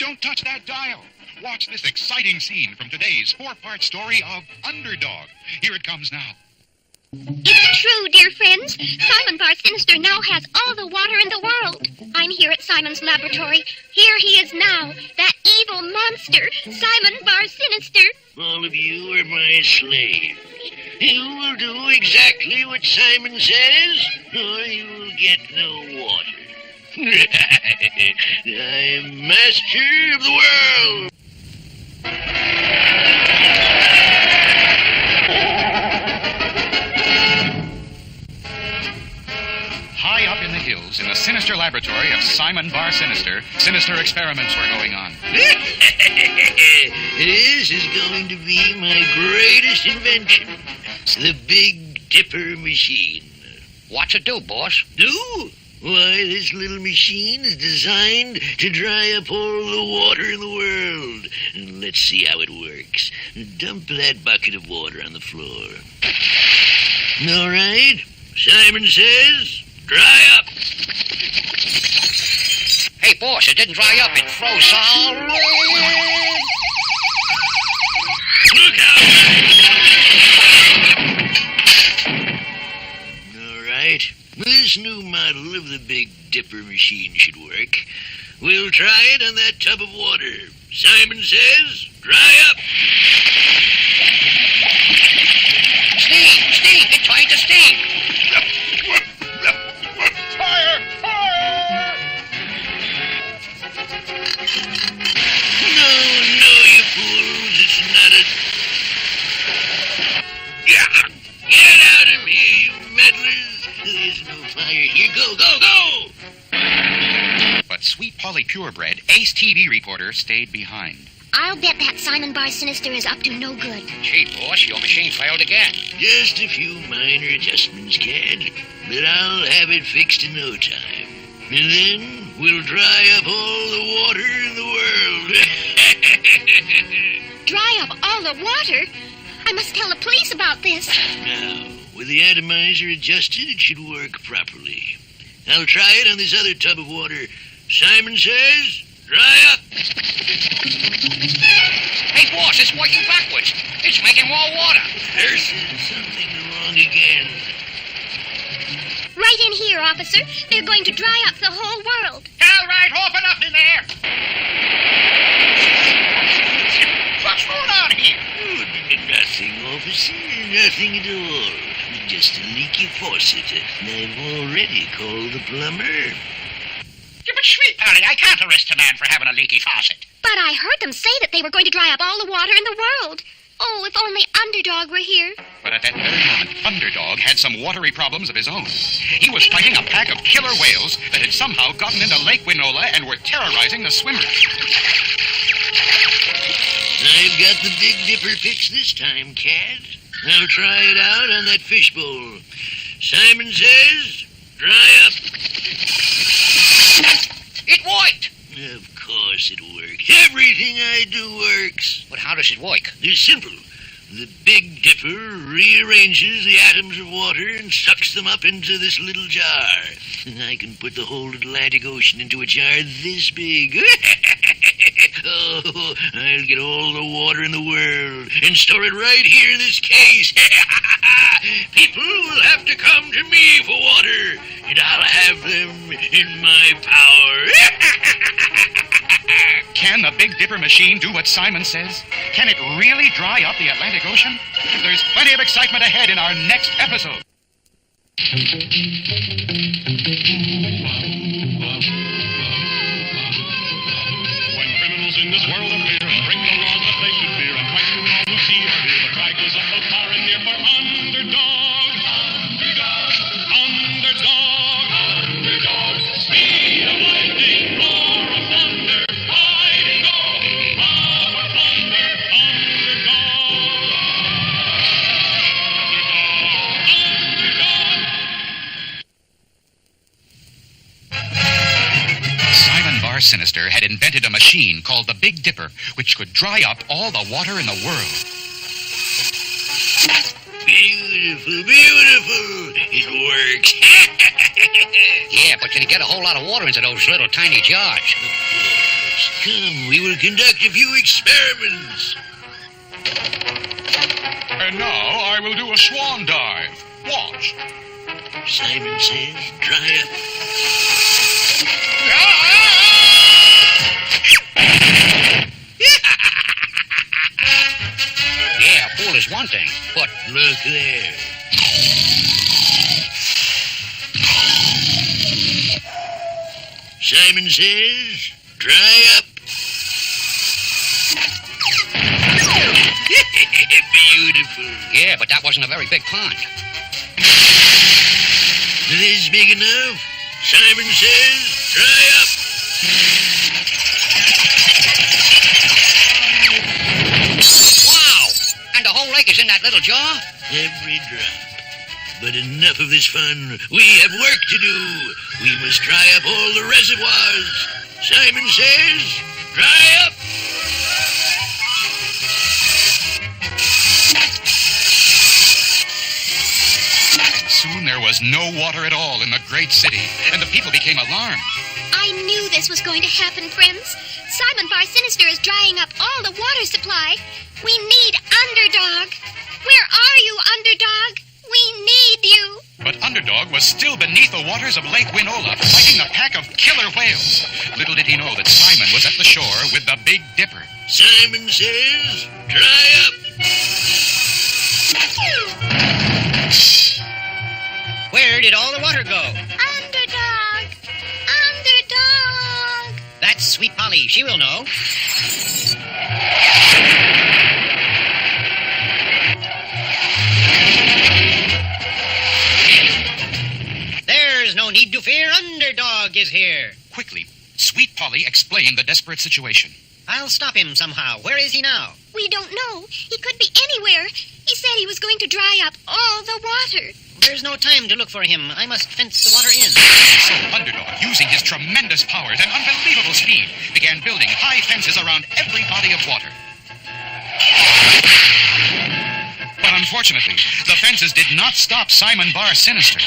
Don't touch that dial. Watch this exciting scene from today's 4-part story of Underdog. Here it comes now. It's true, dear friends. Simon Bar Sinister now has all the water in the world. I'm here at Simon's laboratory. Here he is now, that evil monster, Simon Bar Sinister. All of you are my slaves. You will do exactly what Simon says, or you will get no water. I am master of the world. High up in the hills, in the sinister laboratory of Simon Bar Sinister, sinister experiments were going on. This is going to be my greatest invention, the Big Dipper machine. What's it do, boss? Do? Why, this little machine is designed to dry up all the water in the world. And let's see how it works. Dump that bucket of water on the floor. All right. Simon says, dry up. Hey, boss, it didn't dry up. It froze solid. Look out! All right. This new model of the Big Dipper machine should work. We'll try it on that tub of water. Simon says, dry up. Steam! It's trying to steam! Fire! Fire! No, you fools. It's not a... Yeah! Get out of here, you meddlers. There's no fire here. Go! But sweet Polly Purebred, ace TV reporter, stayed behind. I'll bet that Simon Bar Sinister is up to no good. Gee, boss, your machine failed again. Just a few minor adjustments, Cad. But I'll have it fixed in no time. And then we'll dry up all the water in the world. Dry up all the water? I must tell the police about this. Now, with the atomizer adjusted, it should work properly. I'll try it on this other tub of water. Simon says, dry up. Hey, boss, it's working backwards. It's making more water. There's something wrong again. Right in here, officer. They're going to dry up the whole world. All right, open up in there. What's going on here? Oh, nothing, officer. Nothing at all. Just a leaky faucet. And I've already called the plumber. Yeah, but sweet Polly, I can't arrest a man for having a leaky faucet. But I heard them say that they were going to dry up all the water in the world. Oh, if only Underdog were here. But at that very moment, Underdog had some watery problems of his own. He was fighting a pack of killer whales that had somehow gotten into Lake Winola and were terrorizing the swimmers. I've got the Big Dipper fixed this time, Cad. I'll try it out on that fishbowl. Simon says, dry up. It worked. Of course it works. Everything I do works. But how does it work? It's simple. The Big Dipper rearranges the atoms of water and sucks them up into this little jar. And I can put the whole Atlantic Ocean into a jar this big. Oh, I'll get all the water in the world and store it right here in this case. People will have to come to me for water, and I'll have them in my power. Can the Big Dipper machine do what Simon says? Can it really dry up the Atlantic Ocean? There's plenty of excitement ahead in our next episode. When criminals in this world appear and bring the laws that they should fear and fight to all who see or hear, the cry goes up both far and near for Underdog. Underdog. Underdog. Speed of lightning, roar of thunder, fighting all, power thunder. Underdog. Simon Bar Sinister had invented a machine called the Big Dipper, which could dry up all the water in the world. Beautiful, beautiful. It works. Yeah, but can you get a whole lot of water into those little tiny jars? Come, we will conduct a few experiments. And now I will do a swan dive. Watch. Simon says, dry up. Yeah, a pool is one thing, but Look there. Simon says, dry up. Beautiful. yeah, but that wasn't a very big pond. This big enough? Simon says, dry up. Wow! And the whole lake is in that little jar? Every drop. But enough of this fun. We have work to do. We must dry up all the reservoirs. Simon says, dry up. Soon there was no water at all in the great city, and the people became alarmed. I knew this was going to happen, friends. Simon Bar Sinister is drying up all the water supply. We need Underdog. Where are you, Underdog? We need you. But Underdog was still beneath the waters of Lake Winola, fighting a pack of killer whales. Little did he know that Simon was at the shore with the Big Dipper. Simon says, dry up. Where did all the water go? Underdog. Underdog. That's Sweet Polly. She will know. There's no need to fear. Underdog is here. Quickly, Sweet Polly explained the desperate situation. I'll stop him somehow. Where is he now? We don't know. He could be anywhere. He said he was going to dry up all the water. There's no time to look for him. I must fence the water in. So Underdog, using his tremendous powers and unbelievable speed, began building high fences around every body of water. But unfortunately, the fences did not stop Simon Bar Sinister.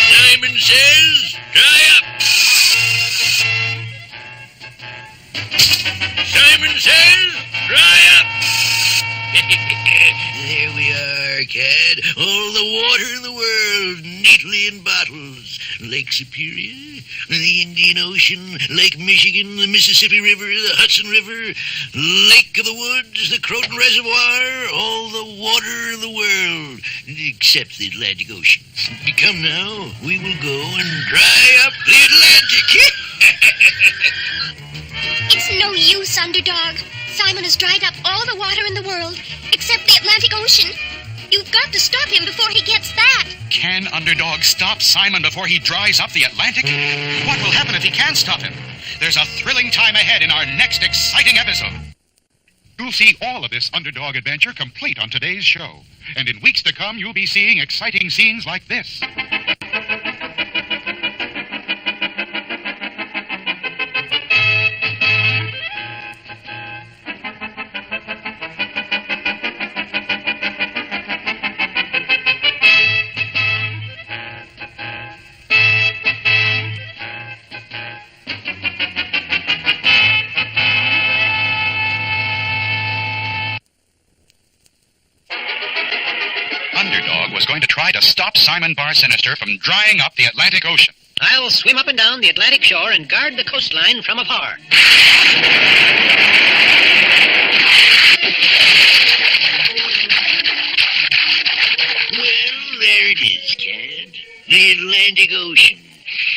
Simon says, dry up. Simon says, dry up. There we are, Cad. All the water in the world, neatly in bottles. Lake Superior, the Indian Ocean, Lake Michigan, the Mississippi River, the Hudson River, Lake of the Woods, the Croton Reservoir, all the water in the world, except the Atlantic Ocean. Come now, we will go and dry up the Atlantic. It's no use, Underdog. Simon has dried up all the water in the world, except the Atlantic Ocean. You've got to stop him before he gets that. Can Underdog stop Simon before he dries up the Atlantic? What will happen if he can't stop him? There's a thrilling time ahead in our next exciting episode. You'll see all of this Underdog adventure complete on today's show. And in weeks to come, you'll be seeing exciting scenes like this. Underdog was going to try to stop Simon Bar Sinister from drying up the Atlantic Ocean. I'll swim up and down the Atlantic shore and guard the coastline from afar. Well, there it is, Cad. The Atlantic Ocean.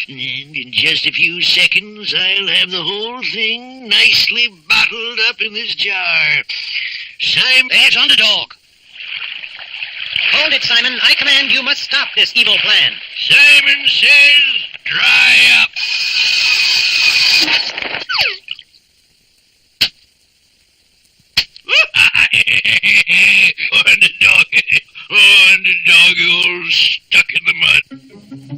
And in just a few seconds, I'll have the whole thing nicely bottled up in this jar. Simon... There's Underdog. Hold it, Simon. I command you must stop this evil plan. Simon says, dry up. Underdog. Oh, Underdog, you're all stuck in the mud.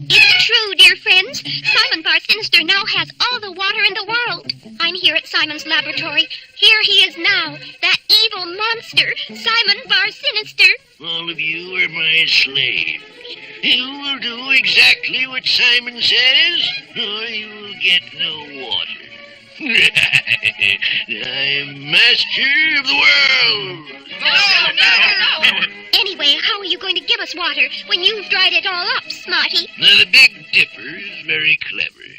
It's true, dear friends. Simon Bar Sinister now has all the water in the world. I'm here at Simon's laboratory. Here he is now, that evil monster, Simon Bar Sinister. All of you are my slaves. You will do exactly what Simon says, or you will get no water. I am master of the world. No. Anyway, how are you going to give us water when you've dried it all up, Smarty? Now, the Big Dipper is very clever.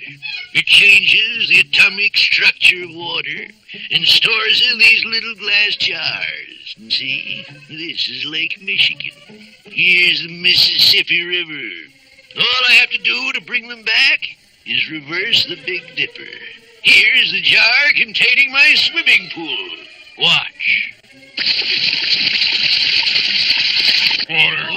It changes the atomic structure of water and stores it in these little glass jars. And see, this is Lake Michigan. Here's the Mississippi River. All I have to do to bring them back is reverse the Big Dipper. Here's the jar containing my swimming pool. Watch. Water.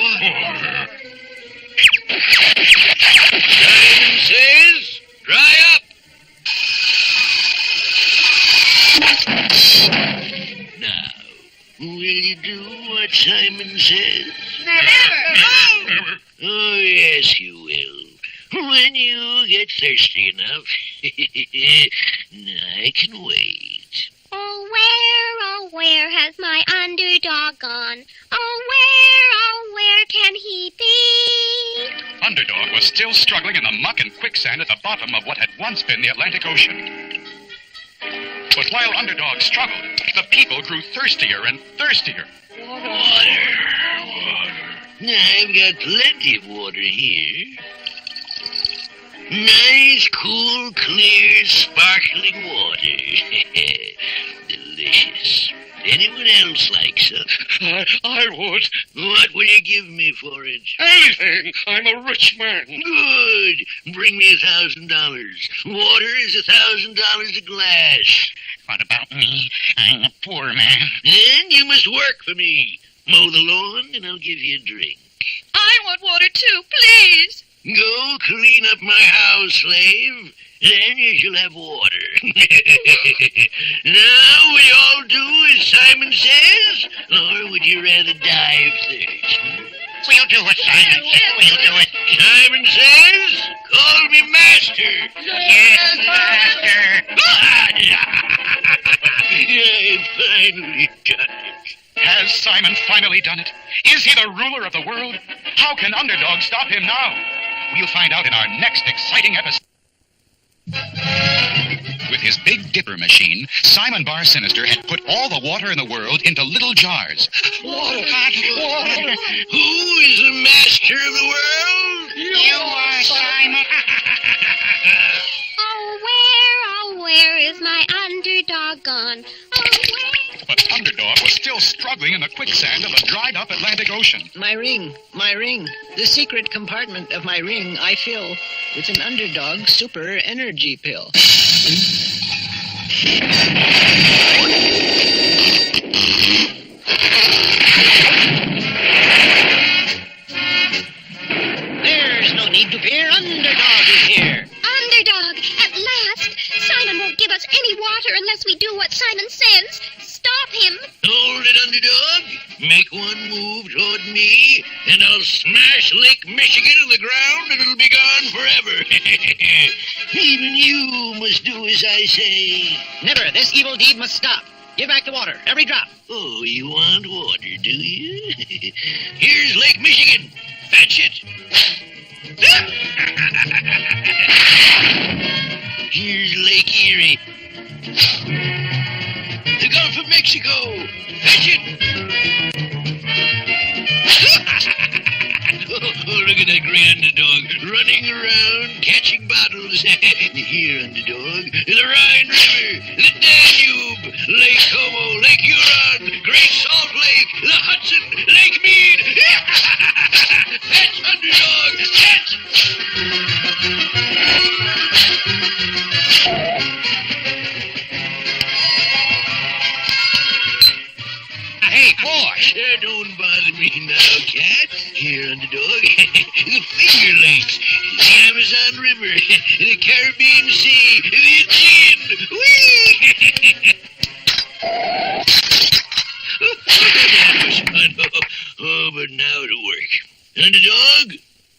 Simon says, dry up. Now, will you do what Simon says? Never. Oh, yes, you will. When you get thirsty enough, I can wait. Oh, where has my underdog gone? Oh, where can he be? Underdog was still struggling in the muck and quicksand at the bottom of what had once been the Atlantic Ocean. But while Underdog struggled, the people grew thirstier and thirstier. Water. I've got plenty of water here. Nice, cool, clear, sparkling water. Delicious. Anyone else like some? I would. What will you give me for it? Anything. I'm a rich man. Good. Bring me $1,000. Water is $1,000 a glass. What about me? I'm a poor man. Then you must work for me. Mow the lawn, and I'll give you a drink. I want water too, please. Go clean up my house, slave. Then you shall have water. Now, will you all do as Simon says? Or would you rather die of thirst? We'll do what Simon says. We'll do it. Simon says, call me master. Yes, Master. I've finally done it. Has Simon finally done it? Is he the ruler of the world? How can Underdog stop him now? We'll find out in our next exciting episode. With his Big Dipper machine, Simon Bar Sinister had put all the water in the world into little jars. Water. Who is the master of the world? You are Simon. Oh, where is my underdog gone? Oh, where? But Underdog was still struggling in the quicksand of the dried-up Atlantic Ocean. My ring. The secret compartment of my ring I fill with an Underdog super energy pill. There's no need to fear. Underdog is here. Underdog, at last. Simon won't give us any water unless we do what Simon says. Stop him. Hold it, Underdog. Make one move toward me, and I'll smash Lake Michigan in the ground, and it'll be gone forever. Even you must do as I say. Never. This evil deed must stop. Give back the water. Every drop. Oh, you want water, do you? Here's Lake Michigan. Fetch it. Here's Lake Erie. The Gulf of Mexico. Fetch it. Oh, look at that great Underdog running around catching bottles. Here, Underdog, the Rhine River, the Danube, Lake Como, Lake Huron, Great Salt Lake, the Hudson, Lake Mead. That's Underdog. Hey, boss. Don't bother me now, cat. Here, Underdog. The Finger Lakes, the Amazon River, the Caribbean Sea, the Aegean. Whee! That was fun. Oh, but now to work. Underdog,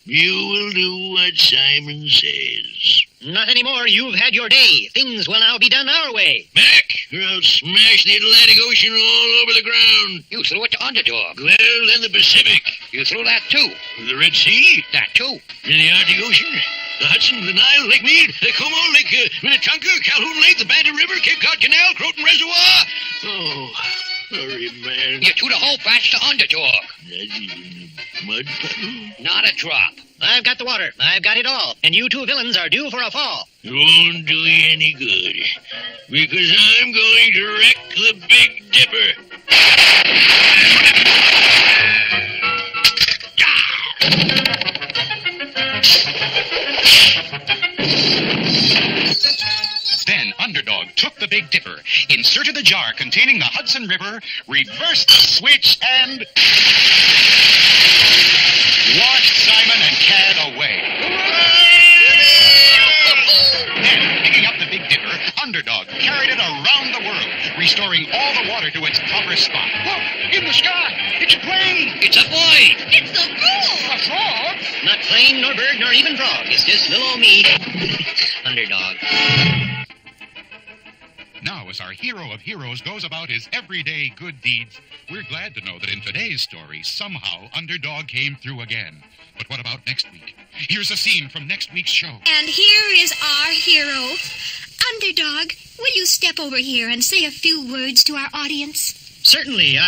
you will do what Simon says. Not anymore. You've had your day. Things will now be done our way. Back, or I'll smash the Atlantic Ocean all over the ground. You threw it to Underdog. Well, then the Pacific. You threw that too. The Red Sea. That too. In the Arctic Ocean. The Hudson, the Nile, Lake Mead, the Como, Lake Minnetonka, Calhoun Lake, the Bantam River, Cape Cod Canal, Croton Reservoir. Oh, sorry, man. You threw the whole batch to Underdog. Not even a mud puddle. Not a drop. I've got the water. I've got it all. And you two villains are due for a fall. It won't do you any good. Because I'm going to wreck the Big Dipper. Then Underdog took the Big Dipper, inserted the jar containing the Hudson River, reversed the switch, and washed Simon and Cad away. Then, picking up the Big Dipper, Underdog carried it around the world, restoring all the water to its proper spot. Look, in the sky, it's a plane. It's a boy. It's a fool! A frog? Not plane, nor bird, nor even frog. It's just little old me. Underdog. Now, as our hero of heroes goes about his everyday good deeds, we're glad to know that in today's story, somehow Underdog came through again. But what about next week? Here's a scene from next week's show. And here is our hero. Underdog, will you step over here and say a few words to our audience? Certainly,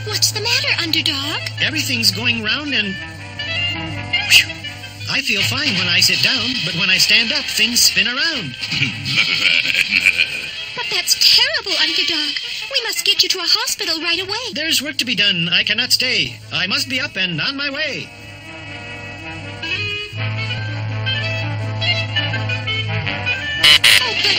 What's the matter, Underdog? Everything's going round and... Whew. I feel fine when I sit down, but when I stand up, things spin around. But that's terrible, Underdog. We must get you to a hospital right away. There's work to be done. I cannot stay. I must be up and on my way. Oh, but